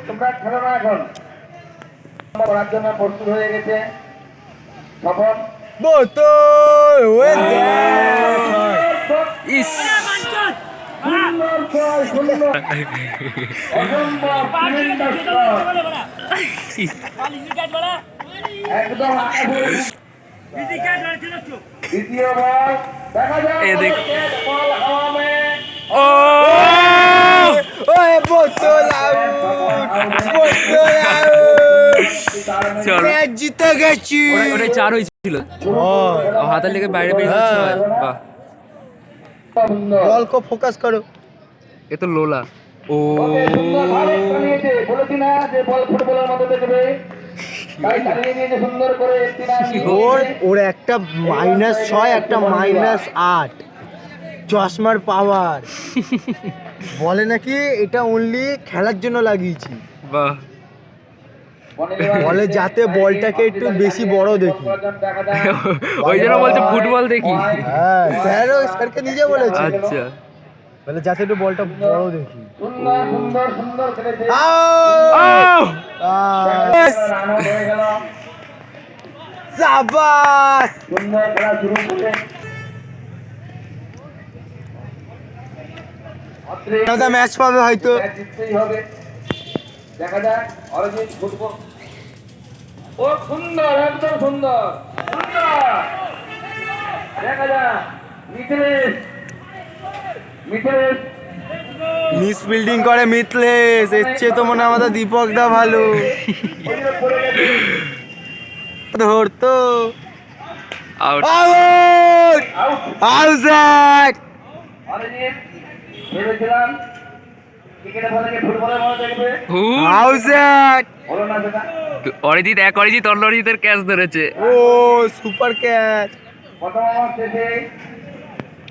তোমরা খেলো না এখন করার জন্য প্রস্তুত হয়ে গেছে সফল বোতল ওই ইস সুন্দর ছয় সুন্দর অসম্ভব ট্রিমেন্ডাস শট একদম দ্বিতীয় বল দেখা যাক এ দেখ। বল হাওয়া মে ও ওই বোতল আউট বোতল আউট চলো ম্যাচ জিতে গেছি ওটা 4 হয়েছিল হাতের লেগে বাইরে বেরিয়ে যাচ্ছে ভাই। বাহ সুন্দর বল কো ফোকাস করো এ তো লোলা ও ওকে সুন্দর ভালো চালিয়েছে বলেছি না যে বল ফুটবলের মতো দেখবে তাই চালিয়ে নিয়েছে সুন্দর করে একটি রান নিয়ে ওর নিয়েছে। ওর একটা -6 একটা -8 চশমার পাওয়ার বলে নাকি এটা অনলি খেলার জন্য লাগিয়েছি বাহ বলে যাতে বলটাকে একটু বেশি বড় দেখি দেখা যাক। ওই জন্য বলছে ফুটবল দেখি হ্যাঁ স্যারকে নিজে বলেছে আচ্ছা বলে যাতে একটু বলটা বড় দেখি সুন্দর সুন্দর সুন্দর খেলেছে আউ! রান আউট হয়ে গেল সাবাস সুন্দর খেলা শুরু করে দাদা ম্যাচ পাবে হয়তো ম্যাচ জিততেই হবে দেখা যাক অরিজিৎ ফুটবল ও সুন্দর একদম সুন্দর সুন্দর দেখা যাক মিথিলেশ মিথিলেশ মিস বিল্ডিং করে মিথলেশ এর চেয়ে তো মনে হয় আমাদের দীপক দা ভালো ওইদিকে পড়ে গেছে ধরতো out out out out Arijit ভেবেছিলাম ক্রিকেটে ভালো লাগে ফুটবলের মতো দেখবে আউট হলো না সেটা অরিজিৎ অরিজিতের ক্যাচ ধরেছে ও সুপার ক্যাচ প্রথম ওভার শেষে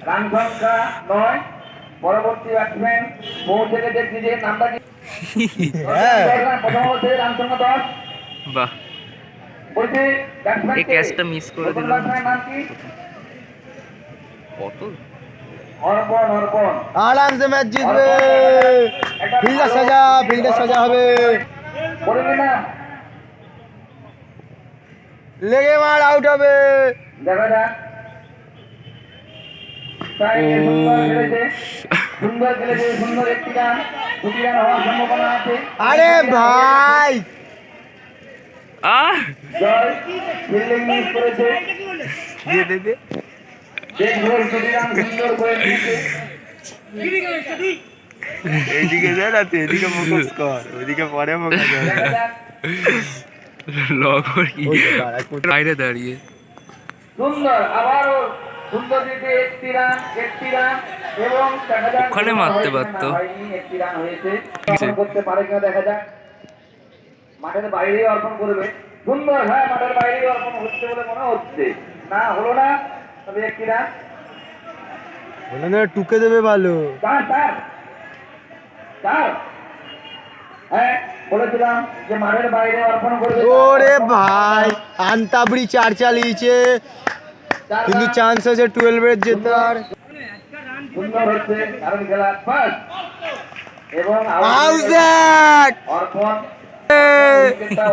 রান সংখ্যা 9 পরবর্তী ব্যাটসম্যান পৌঁছে গেছে নিজের নামটা কি হ্যাঁ প্রথম ওভার শেষে রান সংখ্যা 10 বাহ বলছি ব্যাটসম্যান এই ক্যাচটা মিস করে দিল ব্যাটসম্যানের নাম কি কত অর্পণ আরাম সে ম্যাচ জিতবে ফিল্ডার সাজা হবে বলে না লেগে মার আউট হবে দেখা যাক তাই সুন্দর খেলেছে সুন্দর একটি রান দুটি রান হওয়ার সম্ভাবনা আছে আরে ভাই আহ জয় ফিল্ডিং মিস করেছে দিয়ে দে দেখবো দুটি রান সুন্দর করে দিয়েছে এইদিকে যা না তুই এদিকে ফোকাস কর ওইদিকে পরে ফোকাস দেখা যাক লগর কি বাইরে দাঁড়িয়ে সুন্দর আবারও সুন্দর দিকে একটি রান এবং দেখা যাক ওখানে মারতে পারতো। একটি রান হয়েছে অর্পণ করতে পারে কিনা দেখা যাক মাঠের বাইরেই অর্পণ করবে সুন্দর হ্যাঁ মাঠের বাইরেই অর্পণ হচ্ছে বলে মনে হচ্ছে না হলো না তবে একটি রান বলে না টুকে দেবে ভালো চার চার চার হ্যাঁ বলেছিলাম যে মাঠের বাইরে অর্পণ করবে ওরে ভাই আন্তাবড়ি চার চালিয়েছে চার কিন্তু রান। চান্স আছে 12 এর জেতার সুন্দর হচ্ছে কারণ খেলা ফার্স্ট এবং আউট অর্পণ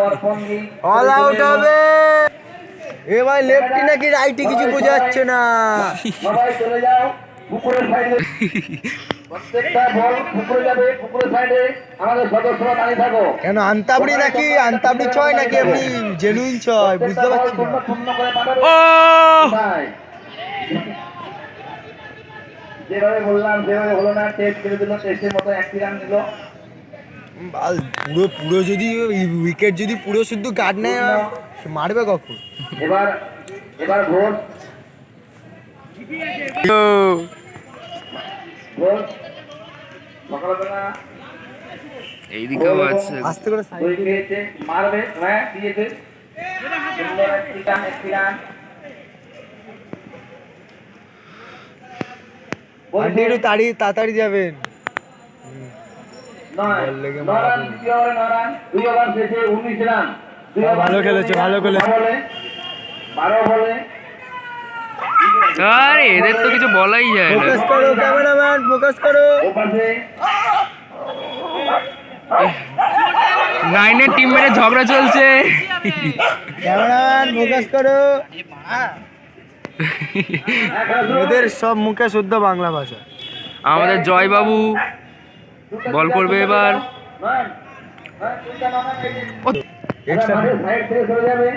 অর্পণ অল আউট হবে এ ভাই লেফটি নাকি রাইটে কিছু বোঝা যাচ্ছে না সবাই চলে যাও পুকুরের সাইডে প্রত্যেকটা বল পুকুরে যাবে পুকুরের সাইডে আমাদের সদস্যরা দাঁড়িয়ে থাকো কেন আন্তাবড়ি ছয় নাকি এমনি জেনুইন ছয় বুঝতে পারছি না তোমরা শূন্য করে পাঠাবে ও তাই। যেভাবে বললাম সেভাবে হলো না টেস্ট খেলে দিল টেস্টের মতো একটি রান নিল বাল পুরো যদি উইকেট যদি পুরো শুদ্ধ গার্ড নেয় মারবে কখন এবার ঘোষ ঘোষ সকালবেলা এইদিকেও আছে আস্তে করে দুই খেয়েছে মারবে হ্যাঁ দিয়েছে সুন্দর একটি রান আন্টি একটু তাড়াতাড়ি যাবেন নয় বল লেগে নয় মারা রান পড়লো। দ্বিতীয় ওভারে 9 রান দুই ওভার শেষে 19 রান দুই ওভার ভালো শেষে খেলেছে, 19 ভালো রান, খেলেছে। 12 বলে আরে এদের তো কিছু বলাই যায় না ফোকাস করো ক্যামেরাম্যান ফোকাস করো ওপাশে নাইনের টিম মেরে ঝগড়া চলছে। ক্যামেরাম্যান ফোকাস করো। এদের সব মুখে শুদ্ধ বাংলা ভাষা। আমাদের জয় বাবু বল করবে এবার। ও, এক্সট্রা সাইড থেকে সরে যাবে।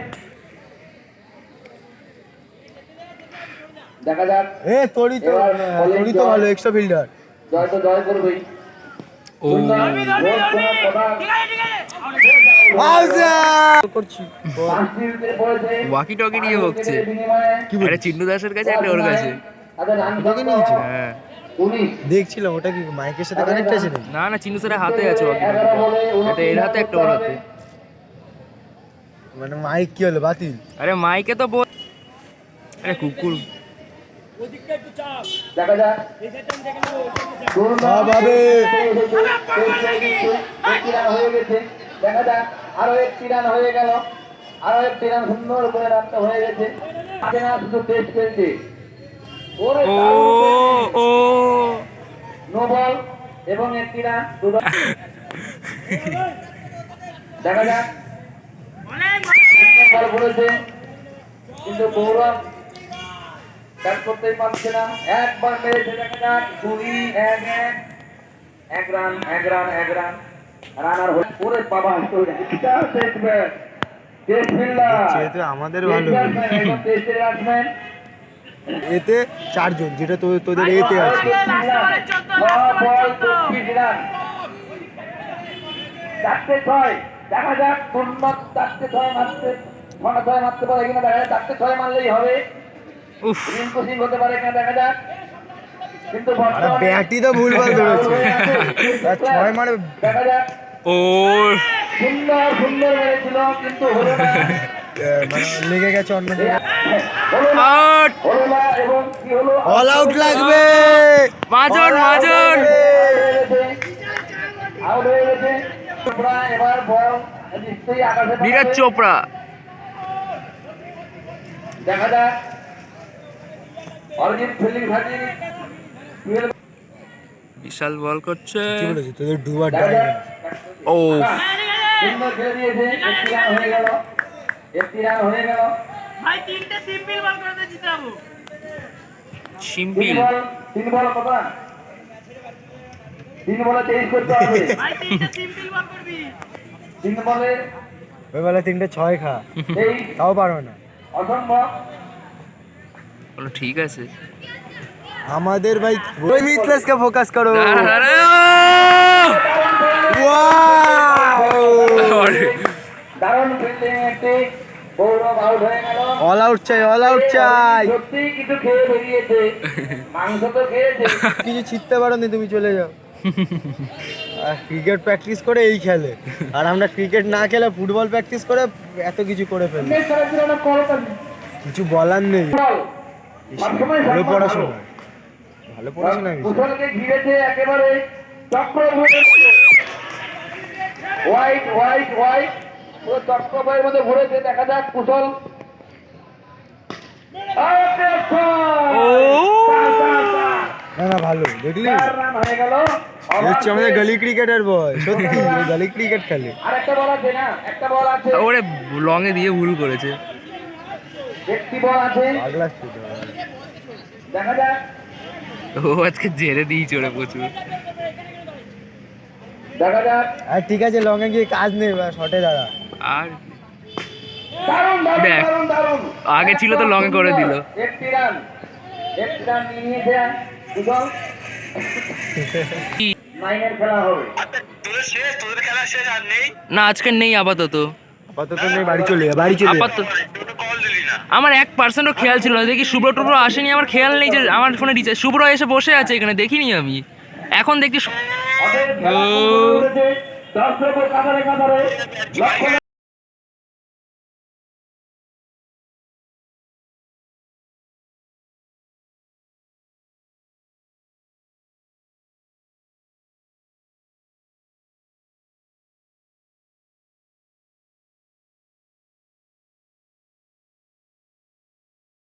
দেখা যাক এ তোরই তো ভালো এক্সট্রা ফিল্ডার। জয় তো জয় করবেই। ও করছি ওয়াকি টকি নিয়ে বকছে। কি বলছিস? একটা চিন্টু দাসের কাছে একটা ওর কাছে। তোকে নিয়েছে? হ্যাঁ দেখছিলাম ওটা কি মাইকের সাথে কানেক্ট আছে নাকি? না না, চিন্টু স্যারের হাতে আছে ওয়াকি টকি। এটা এর হাতে একটা ওর হাতে। মানে মাইক কি হলো বাতিল? আরে মাইকে তো বল। আরে কুকুর। দেখা যাক বাবে একটি রান হয়ে গেছে। দেখা যাক আরো একটি রান হয়ে গেল। আরো একটি রান সুন্দর করে রানটা হয়ে গেছে। আগে না শুধু টেস্ট খেলছে। ওরে ও ও নো বল এবং একটি রান দেখা যাক বল করেছে কিন্তু গৌরব ব্যাট করতেই পারছে না। একবার মেরেছে। দেখা যাক 2-1 এক রান রানার হয়ে ওরে বাবা টেস্ট ব্যাট টেস্ট ফিল্ডার যেহেতু আমাদের ভালো টেস্টের ব্যাটসম্যান এতে 4 জন যেটা তোদের এতে আছে। চারটে ছয়। দেখা যাক চারটে ছয় মারতে পারে কিনা। দেখা যাক চারটে ছয় মারলেই হবে। উফ রিঙ্কু সিং হতে পারে কিনা দেখা যাক। কিন্তু ব্যাটই তো ভুলভাল ধরেছে। আর 6 মারে দেখা যাক ও সুন্দর মেরেছিল কিন্তু হলো না। মানে লেগে গেছে অন্য জায়গায়। আউট হলো না এবং কি হলো অল আউট লাগবে। মাজন আউট হয়ে গেছে। চোপড়া এবার বল নিশ্চয়ই আকাশে নীরজ চোপড়া। দেখা যাক অরিজিৎ ফিল্ডিং থাকি বিশাল বল করছে। কি বলেছিস তোদের ডুবার দেখা যাক ও সুন্দর খেলে দিয়েছে। একটি রান হয়ে গেল। ভাই তিনটে সিম্পল বল করে দিয়ে জিতাবো। সিম্পল। তিন বল কত? 3 বলে 23 করতে হবে। ভাই তিনটে সিম্পল বল করবি। 3 বলে ওই বেলা 3টে 6 খা 23 তাও পারো না। অসম্ভব। বলো ঠিক আছে। আমাদের ভাই ওই মিথলেসকে ফোকাস করো। আরে ওয়াও দারুণ ফিল্ডিং একটি। গৌরব আউট হয়ে গেল। অল আউট চাই। সত্যি কিছু খেয়ে বেরিয়েছে। মাংস তো খেয়েছে। কিছু ছিটতে পারোনি তুমি চলে যাও। আর ক্রিকেট প্র্যাকটিস করে এই খেলে আর আমরা ক্রিকেট না খেলে ফুটবল প্র্যাকটিস করে এত কিছু করে ফেলি। কিছু বলার নেই। ভালো পড়াশোনা হয়েছে। কুশলকে ঘিরেছে একেবারে চক্র হোয়াইট পুরো চক্র বইয়ের মধ্যে ঘুরেছে। দেখা যাক কুশল না ভালো দেখলি 4 রান হয়ে গেল। এই হচ্ছে আমাদের গলি ক্রিকেটার বয়। সত্যি ও গলি ক্রিকেট খেলে। আর একটা বল আছে না? একটা বল আছে। ওরে লং এ দিয়ে ভুল করেছে। একটি বল আছে। পাগলা ছিল। দেখা যাক ও আজকে জেরে দিয়েছে ওরে প্রচুর। দেখা যাক আর ঠিক আছে লং এ গিয়ে কাজ নেই শটে দাঁড়া। আর দারুণ দেখ, আগে ছিল তো long এ করে দিল। একটি রান নিয়ে নিয়েছে কুশল। 9 খেলা হবে। না আজকে নেই আপাতত। আপাতত নেই, বাড়ি চলে যা। আপাতত আমার 1%ও খেয়াল ছিল না। দেখি শুভ্র টুব্র আসেনি, আমার খেয়াল নেই যে আমার ফোনে রিচার্জ। শুভ্র এসে বসে আছে এখানে, দেখিনি আমি। এখন দেখছি অতএব খেলা শুরু হয়েছে। দর্শক কাতারে